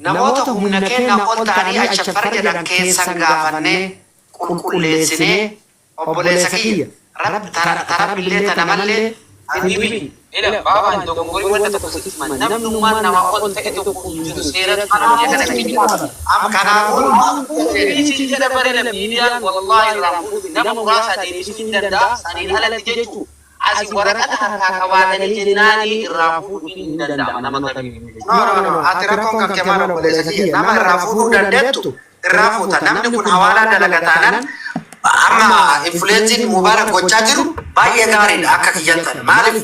namoota humna kenna ol ta'anii acha farra jedhan keessan gaafannee qulqulleessinee obboleessa kiyya tarabbillee tana mallee adibi ila baabaan dogongori wanta tokko sitti namnummaan nama ol ta'e tokko jiru seeratti kanaafuu deebisii jedha bareeda miidiyaan wallaahi irraa nama muraasa deebisuu danda'a saniin alatti jechuu asii waraqata harkaa qabaatanii jennaanii irraa fuudhuu hin danda'ama nama kamiyyuu. Ati rakkoon kan kemaan obboleessa kiyya nama irraa fuudhuu dandeettu irraa fuuta namni kun hawaalaa dalagataanan amma influensiin Mubaarak gochaa jiru baay'ee gaariidha akka kiyyattan maaliif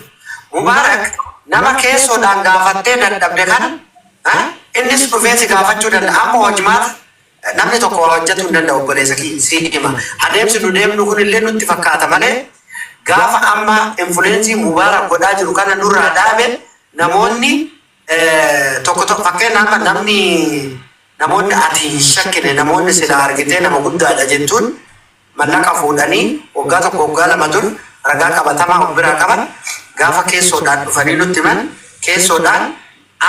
Mubaarak nama keessoodhaan gaafattee dadhabde kan innis dhufeesi gaafachuu danda'a amma hojimaata namni tokko waa hojjetuu hin danda'u obboleessa kiyya siin hima adeemsi nu deemnu kun illee nutti fakkaata malee gaafa amma influensii Mubaarak godhaa jiru kana nurraa dhaabe namoonni tokko fakkeenyaaf namoonni ati shakkine namoonni sila argitee nama guddaadha jettuun mallaqa fuudhanii waggaa tokko waggaa lama dur ragaa qabatamaa of biraa qaban gaafa keessoodhaan dhufanii nutti himan keessoodhaan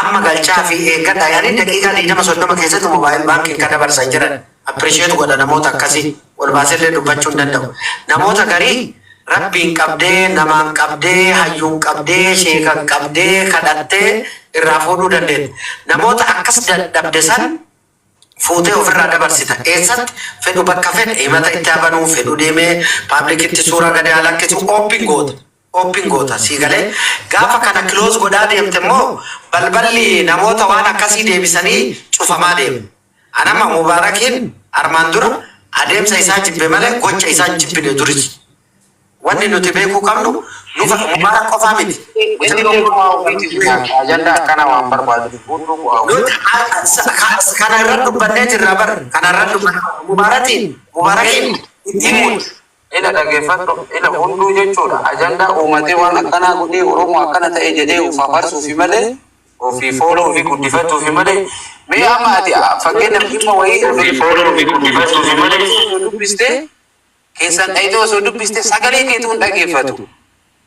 amma galchaa fi eeggadha yaani daqiiqaa 20-30 keessatti moobaayil baankiin kan dabarsan jiran appirisheetu godha namoota akkasii wal baasellee dubbachuu hin danda'u namoota garii rabbiin qabdee namaan qabdee hayyuun qabdee sheekan qabdee kadhattee irraa fuudhuu dandeenya namoota akkas dadhabde san fuutee ofirraa dabarsita eessatti fedhu bakka fedhe himata itti abanuu fedhu deemee paablikitti suuraa gadi halakkisu ooppiin goota sii galee gaafa kana kiloos godhaa deemte immoo balballi namoota waan akkasii deebisanii cufamaa deemu anama Mubaarakiin armaan dura adeemsa isaa jibbe malee gocha isaa jibbine duris wanni nuti beekuu qabnu nufa Mubaarak qofaa miti. Ajandaa akkana waan barbaadu. Kana irra dubbannee jirra bar kana irra dubbanne Mubaarakiin ittiin ila dhaggeeffadhu ila hunduu jechuudha ajandaa uummatee waan akkanaa godhee Oromoo akkana ta'e jedhee uffaa barsuufi malee ofii fooloo fi guddifatuufi malee mee amma ati fakkeenyaaf dhimma wayii ofii fooloo fi guddifatuufi malee dubbistee keessan dhayitee osoo dubbiste sagalee keetuun dhaggeeffatu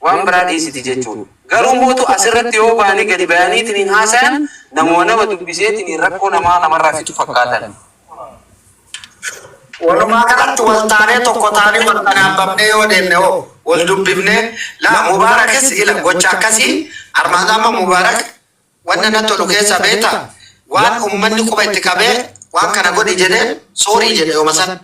waan biraa dhiisiti jechuudha. Garuu mootu asirratti yoo baanii gadi bayaniitiin haasayan nama dubbiseetiin rakkoo namarraa fitu fakkaatan. Walumaa galatti wal taanee tokko taanee wal kanaanbabnee yoo deemne hoo wal dubbifnee laa Mubaarakis ila gocha akkasii armaadama Mubaarak wanna na tolu keessa beeta waan ummanni quba itti qabee waan kana godhi jedhee soorii jedhe yooma san.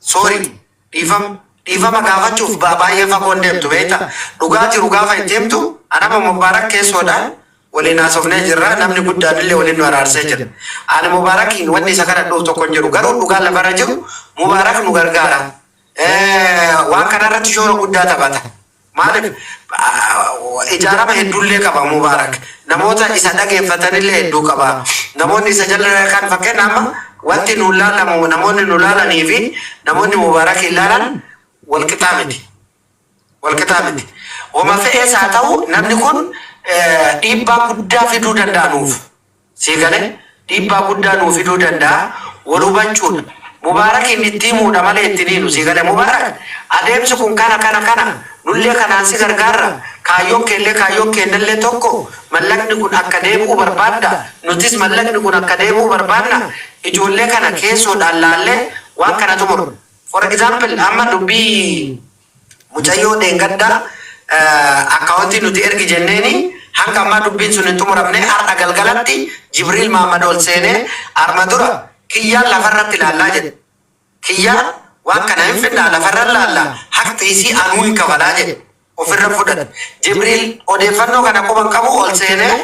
Soorii dhiifama gaafachuuf baay'ee fagoon deemtu beekta dhugaa jiru gaafa itti himtu anama Mubaarak keessoodhaan waliin haasofnee jirra namni guddaan illee waliin nu araarsee jira ani Mubaarakiin wanni isa kana dhuuf tokko hin jiru garuu dhugaan lafarra jiru Mubaarak nu gargaara waan kanarratti shoora guddaa taphata maaliif ijaarama hedduullee qaba Mubaarak namoota isa dhageeffatanillee hedduu qaba namoonni isa jala kan fakkeenyaaf amma wanti nu laalamu namoonni nu laalanii fi namoonni Mubaarak ilaalan wal qixaa miti wama fe'ees haa ta'u namni kun dhiibbaa guddaa fiduu danda'a nuuf sii galee dhiibbaa guddaa nuuf fiduu danda'a wal hubachuudha Mubaarakiin itti himuudha malee itti hiinu sii galee Mubaarak adeemsi kun kana nullee kanaan si gargaarra kaayyoon keennallee tokko mallaqni kun akka deebi'u barbaadda nutis mallaqni kun akka deebi'u barbaadna ijoollee kana keessoodhaan laallee waan kana xumuru for example amma dubbii mucayyoo dheengaddaa akkaawuntii nuti ergi jenneeni hanga ammaa dubbiin sun hin xumuramne har'a galgalatti Jibriil Mahammad ol seenee arma dura kiyyaan lafarratti ilaallaa jedhe kiyyaan waan kana hin fidnaa lafarra ilaallaa haqti isii anuu hin kabalaa jedhe ofirra fudhate Jibriil odeeffannoo kana quban qabu ol seenee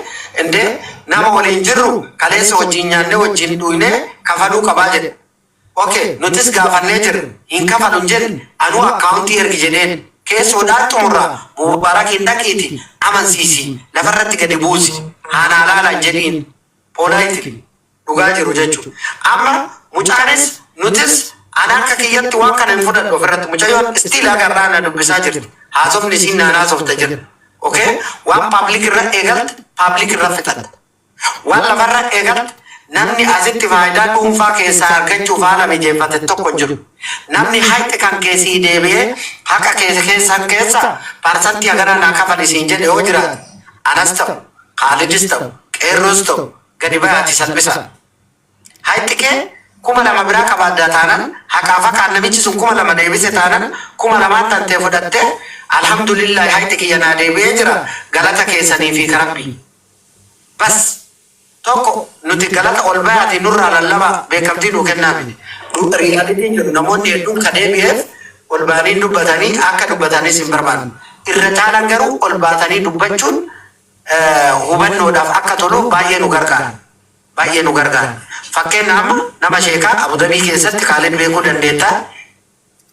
inde nama waliin jirru kaleessa wajjin nyaannee wajjin dhuynee kafaluu qabaa jedhe okay nutis gaafannee jirra hin kafalu hin jedhe anuu akkaawuntii ergi jedheen keessoodhaan xumurraa Mubaarakiin dhaqiiti amansiisi lafarratti gadi buusi haanaa laalaan jedhiin poolaayitiin dhugaa jiru jechuudha. Amma mucaanis nutis ana akka kiyyatti waan kana hin fudhadhu ofirratti mucayyoon istiilaa garraa na dubbisaa jirti haasofni isiin naan haasofta jirti. Okay waan paablik irra eegalte paablik irra fixatta waan lafarra eegalte namni asitti faayidaa dhuunfaa keessaa argachuuf haala mijeeffate tokko jiru. Namni hayti kan keessii deebi'ee haqa keessa parsantii agaraa naa kafalisiin jedhe yoo jiraate anas ta'u Khaalidis ta'u qeerroos ta'u gadi baati salphisa haytike kuma lama bira qabadda tanan haqafa kan namichi sun kuma lama deebise tanan kuma lama tante fudatte alhamdulillah haytike yana deebi'ee jira galata keessanii fi karabbi bas tokko nuti galata ol baati nurra lallaba beekamtii nu kennaami riyaalitiin jiru namoonni hedduun ka deebi'eef ol baanii dubbatanii akka dubbatanii sin barbaadu irra caalan garuu ol baatanii dubbachuun hubannoodhaaf akka tolu baay'ee nu gargaara fakkeenyaaf nama sheekaa Abu Dhabii keessatti Khalid beekuu dandeetta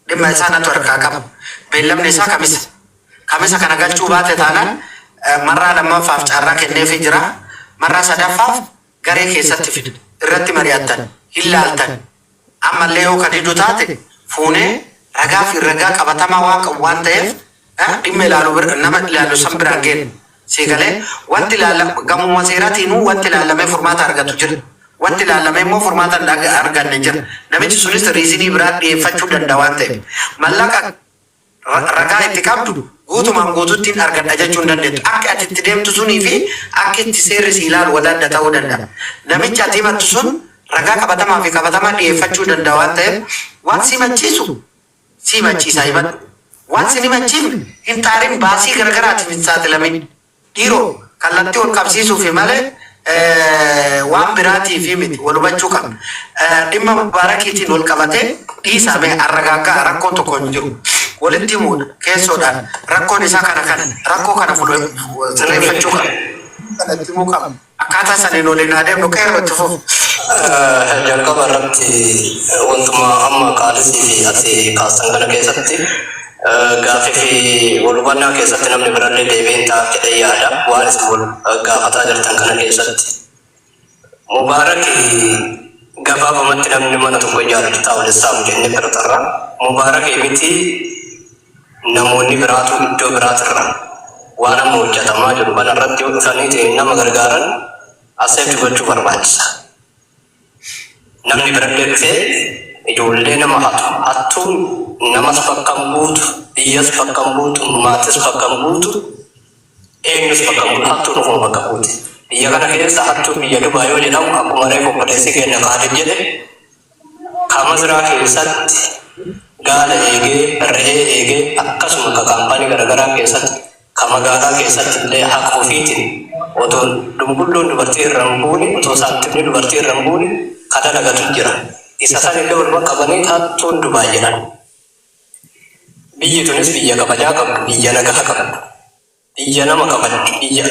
dhimma isaa natu harkaa qaba beellamni isaa kamisa kana galchuu baate taanaan marraa lammaffaaf carraa kenneefii jira marraa sadaffaaf garee keessatti fidu irratti mari'attan ilaaltan ammallee yoo kan hiddu taate fuunee ragaa fi ragaa qabatamaa waan qabu waan ta'eef dhimma ilaalu nama ilaalu san biraan geenu siigalee wanti ilaalame gamuma seeratiinuu wanti ilaalamee furmaata argatu jira wanti ilaalamee immoo furmaata arganne jira namichi sunis riizinii biraa dhiyeeffachuu danda'a waan ta'eef mallaqa ragaa itti qabdu guutumaan guututtiin argadha jechuun dandeettu akka ati itti deemtu sunii fi akka itti seerri si ilaalu wal adda ta'uu danda'a namichi ati himattu sun ragaa qabatamaa fi qabatamaa dhiyeeffachuu danda'a waan ta'eef waan si machiisu si machiisa himatu waan si machiifne hin taarin baasii garagaraatiif hin saaxilamin dhiiroo kallattii ol qabsiisuu fi malee waan biraatii fi miti wal hubachuu qabna dhimma mubaarakiitiin wal qabatee dhiisamee arragaaggaa rakkoon tokko hin jiru walitti himuudha keessoodhaan rakkoon isaa kana rakkoo kana sirreeffachuu qabna akkaataa saniin waliin adeemnu qeerroo itti fufu. Jalqaba irratti wantuma amma qaalisii fi ati kaasan kana keessatti gaafii fi wal hubannaa keessatti namni birallee deebiin ta'a jedhee yaada waan isin wal gaafataa jirtan kana keessatti. Mubaaraki gabaabamatti namni mana tokko ijaarratu taa'u lissaamu jennee biratarra Mubaaraki miti namoonni biraatu iddoo biraatirra waan amma hojjetamaa jiru kana irratti yoo dhufanii nama gargaaran aseetti gochuu barbaachisa. Namni birallee dhufee ijoollee nama hattuun namas bakka hin buutu biyyas bakka hin buutu maatis bakka hin buutu eenyus bakka hin buutu hattuun ofuma bakka buuti biyya kana keessa hattuun biyya Dubaa yoo jedhamu akkuma reefu obboleessi keenya Khalid jedhe Kamaziraa keessatti gaala eegee re'ee eegee akkasuma ka kaampaanii garaagaraa keessatti ka magaalaa keessatti illee haqa ofiitiin otoo dumbulloon dubartii irra hin buune otoo saantimni dubartii irra hin buune ka dalagatu jira. Isa san illee wal qabanii hattuun Dubaa jedhan. Biyyi tunis biyya kabajaa qabdu, biyya nagaa qabdu, biyya nama kabajdu, biyya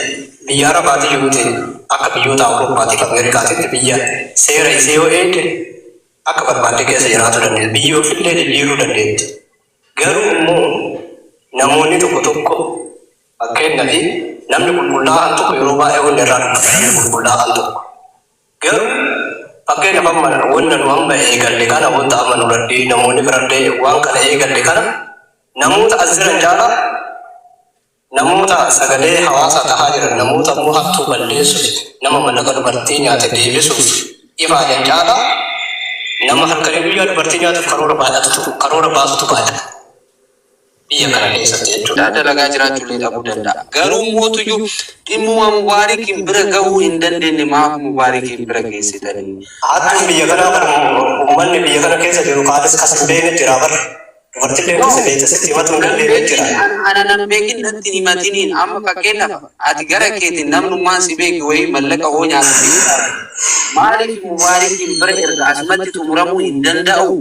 Arabaati yoo ta'e akka biyyoota Awuroopaatiif Ameerikaatitti biyya seera isee yoo eegde akka barbaadde keessa jiraatu dandeetti. Biyya ofillee jijjiiruu dandeetti. Garuu immoo namoonni tokko fakkeenyaaf namni qulqullaa'aan tokko yeroo baay'ee wanni irraa dubbata namni qulqullaa'aan tokko. Garuu fakkeenyaaf amma wanna nu amma eegalle kana wanta amma nurratti namoonni birallee waan kana eegalle kana namoota as jiran jaala namoota sagalee hawaasaa tahaa jiran namoota immoo hattuu balleessuuf nama mallaqa dubartii nyaate deebisuuf ifaa jaala nama halkanii guyyaa dubartii nyaatuuf karoora baasutu baay'ata. Biyya kana keessatti jechuudha. Dalagaa jiraachuullee dhabuu danda'a. Garuu mootuyyuu dhimma Mubaarakiin bira gahuu hin dandeenye maaf Mubaarakiin bira geessitanii. Hattuun biyya kanaa bara uummanni biyya kana keessa jiru kaanis kasan beekne jira bara. Dubartillee keessa beekte sitti himatu hin dandeenye jira. Ana nan beekin natti himatiniin amma fakkeenyaaf ati gara keetiin namnummaan si beeki wayii mallaqa hoo nyaatu. Maaliif Mubaarakiin bira erga asumatti xumuramuu hin danda'u?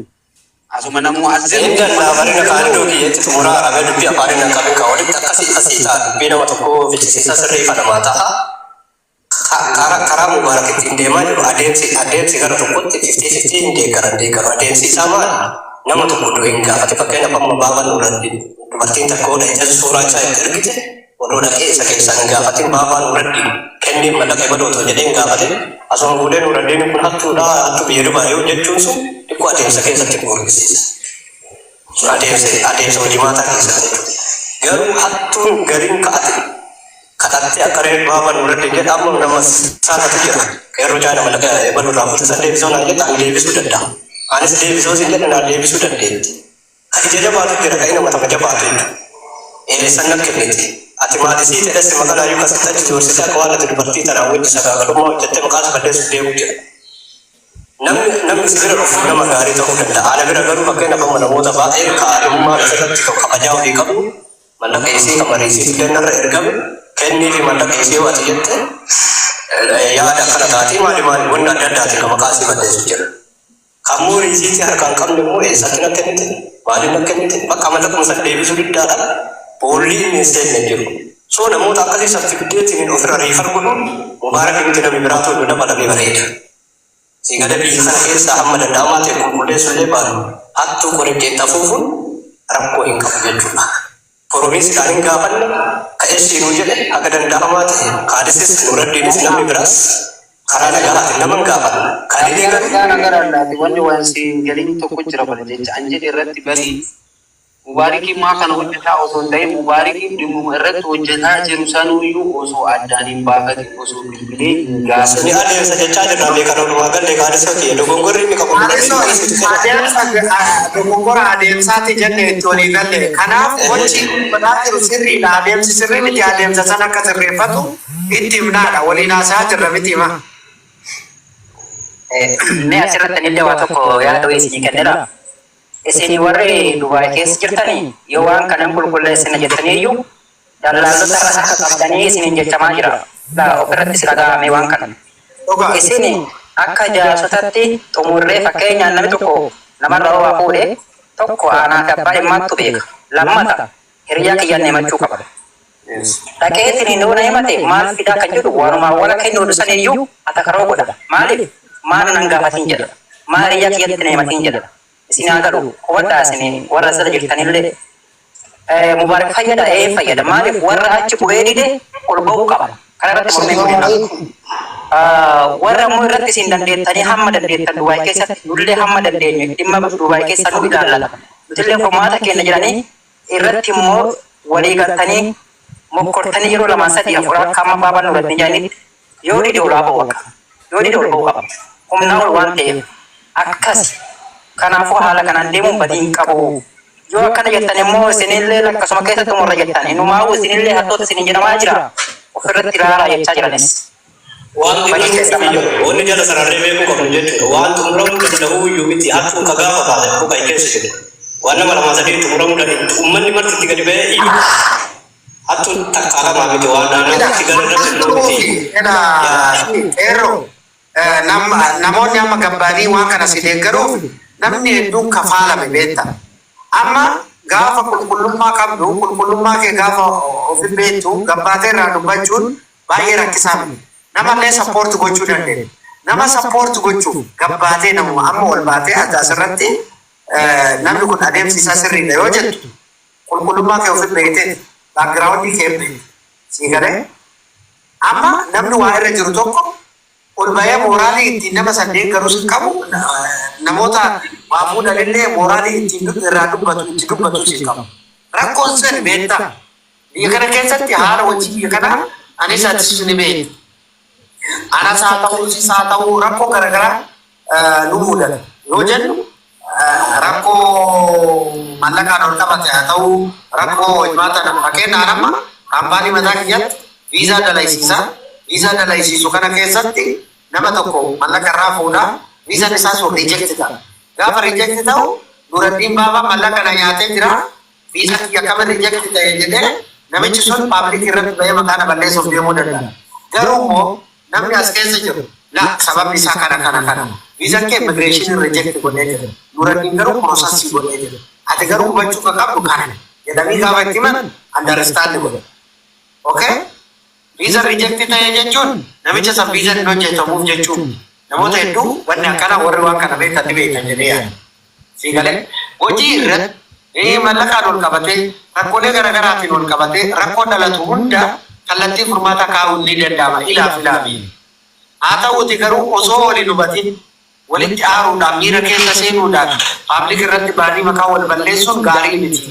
Asuma namu azil inda labarin kaando kiyeti tumura arabe dubbi aparin kabe ka wali takasi asita bina watoko vitisi sasre fana mata kara Mubarak tinde ma ademsi gara to kotte 50-50 inde garande gara ademsi sama nama to kodo inga ati pakena pamma baba nurandi dubartiin takko da ija suuraa isaa ergite odoodha keessa keessan gaafatin baba nurandi kenni malaka bado to jedhen gaafatin asuma fuudhee nurandi kun hattuudha hattu biyya Dubaa yoo jechuun sun dhikku adeemsa keessatti gorgisiisa. Adeemsa hojii maataa keessatti. Garuu hattuun gariin kadhattee akka reefu baaba nurratti jedhamu nama saanatu jira. Qeerroo jaana mallaqa eebalu irraa fuutesan deebisoo naan jedhaan deebisuu danda'a. Anis deebisoo si jedhan naan deebisuu dandeetti. Kan ija jabaatu jira kan nama tapha jabaatu jechuudha. Eessan akka kenniti. ati maadisii tedhesse maqalaa yoo kasixachi doorsite akka waan ati dubartii tanaa wajji sagaagalummaa hojjette maqaas balleessu deemu jira. Namni si bira dhufu nama gaarii ta'uu danda'a. Ana bira garuu fakkeenya akkuma namoota baay'ee kaadhimummaa irratti kabajaa walii qabu mallaqa isii kamariisiif kennarra ergame kennii fi mallaqa isii waati jette yaada akkana taatee maali wanni adda addaatiin kan maqaa isii balleessu jira. Kan moorii isiitti harkaan qabne immoo eessatti na kennite maaliif na kennite bakka mallaquma sana deebisuu diddaadha. Boolli inni seenne jiru. So namoota akkasii sartifikeetiin ofirra riifar godhuun mubaarak miti namni biraa toluu dabalamee bareeda. Sehingga biyya kana keessa hamma danda'amaa ta'e qulqulleessullee baanu hattuu qoreetti afuufuun rakkoo hin qabu jechuudha. Oromiisiidhaan hin gaafanne ka'ee siinuu jedhe akka danda'amaa ta'e kaadisis nuraddiinis namni biraas karaa nagaatiin nama hin gaafanne. Kaadilee gargaaraadhaati wanni waan siin galiin tokko jira bala jecha an jedhe irratti barii mubaarikiin maa kana hojjetaa osoo hin ta'in mubaarikiin dhimma irratti hojjetaa jiru sanuuyyuu osoo addaan hin baafate osoo bilbilee hin gaafate. Ni adeemsa jechaa jirra beekan oolumaa galee kaadisa ta'e dogongorri inni qabu. Dogongora adeemsaati jennee itti walii galle. Kanaaf wanti badhaa jiru sirriidha. Adeemsi sirrii miti adeemsa sana akka sirreeffatu itti himnaadha. Waliin haasaa jirra miti hima. Mee asirratti illee waa tokko yaada isinii kennedha. Isinii warri Dubaay keessa jirtanii yoo waan kanan qulqulleessina jettaniiyyuu dallaalota irra akka qabdanii isiniin jechamaa jira. Ofirratti si dhaga'ame waan kana. Isin akka jaarsotatti xumurree fakkeenyaan namni tokko namarra waa fuudhee tokko aanaa gabbaa himmattu beeka. Lammata hiriyaa kiyyaan himachuu qaba. Dhaqee isiniin nuuna himate maal fidaa kan jedhu walumaa wala kennuu dhusaniiyyuu atakaroo godha. Maaliif maal nan gaafatiin jedha. Maal hiriyaa kiyyatti na himatiin jedha. Isin agaruu hubadhaa isin warra asirra jirtanillee mubaarak fayyada fayyada maaliif warra achi bu'ee dide ol ba'uu qaba. Kana irratti mormee godhina. Warra immoo irratti isin dandeettanii hamma dandeettan Dubaay keessatti nullee hamma dandeenye dhimma Dubaay keessa nu ilaallata. Nutillee furmaata keenya jedhanii irratti immoo walii galtanii mokkortanii yeroo lama sadii afur akka amma baabaan nurratti jaanitti yoo dide olaa ba'uu qaba. Yoo dide ol ba'uu qaba. Humnaa ol waan ta'eef akkasi. Kanaafuu haala kanaan deemuun badii qabu. Yoo akkana jettan immoo isinillee akkasuma keessatti umurra jettan inumaa'u isinillee hattoota isin jedhamaa jira. Ofirratti ilaalaa jechaa jiranis. Wanti jala sararree beekuu qabnu jechuudha. Waan xumuramu danda'uu iyyuu miti hattuun ka gaafa taate kuka keessa jiru. Waan nama lamaa sadii xumuramuu danda'u. Uummanni martitti gadi ba'ee iyyu. Hattuun takkaalamaa miti waan naannootti gara irratti illee miti. Namoonni amma gabbaanii waan kana si deeggaruuf namni hedduun kafaalame beekta. Amma gaafa qulqullummaa qabdu qulqullummaa kee gaafa ofi beektu gabbaatee irraa dubbachuun baay'ee rakkisaa miti. Namallee sappoorti gochuu dandeenya. Nama sappoorti gochuuf gabbaatee namuma amma ol baatee asirratti namni kun adeemsi isaa sirriidha yoo jettu qulqullummaa kee ofi beektee baagiraawundii kee beekte. Sii galee amma namni waa irra jiru tokko ol bahee mooraalii ittiin nama sadeen garus qabu namoota waa fuudhanillee mooraalii ittiin irraa dubbatu itti dubbatu si qabu. Rakkoon sun beekta. Biyya kana keessatti haala wajjin biyya kana anis atis ni beekta. Anas haa ta'uu sis haa ta'uu rakkoo garaagaraa nu mudata. Yoo jennu rakkoo mallaqaan ol qabate haa ta'uu rakkoo himaata fakkeenyaan amma kaampaanii mataa kiyyaatti viizaa dalaysiisaa. Viizaa dalaysiisu kana keessatti nama tokko mallaqa irraa fuudhaa viizaan isaa sun riijekti ta'a. Gaafa riijekti ta'u durattiin baabaa mallaqa na nyaatee jira viizaa kiyya akkama riijekti ta'e jedhee namichi sun paabliikii irratti bahee maqaa na balleessuuf deemuu danda'a. Garuu immoo namni as keessa jiru sababni isaa kana viizaan kee immigireeshinii riijekti godhee jira. Durattiin garuu piroosasii godhee jira. Ati garuu hubachuu kan qabdu kana jedhanii gaafa itti himan andarestaandi godhe. Okay? Visa rejected ta'e jechuun namicha san visa hin hojjetamuuf jechuun namoota hedduu wanni akkana warri waan kana beekan ni beekan jedhee yaada. Sii galee hojii irratti mallaqaan ol qabatee rakkoolee garaagaraatiin ol qabatee rakkoo dhalatu hunda kallattii furmaata kaa'uun ni danda'ama ilaaf ilaafi. Haa ta'uuti garuu osoo waliin hubatin walitti aaruudhaan miira keessa seenuudhaan paabliik irratti baanii maqaa wal balleessuun gaarii miti.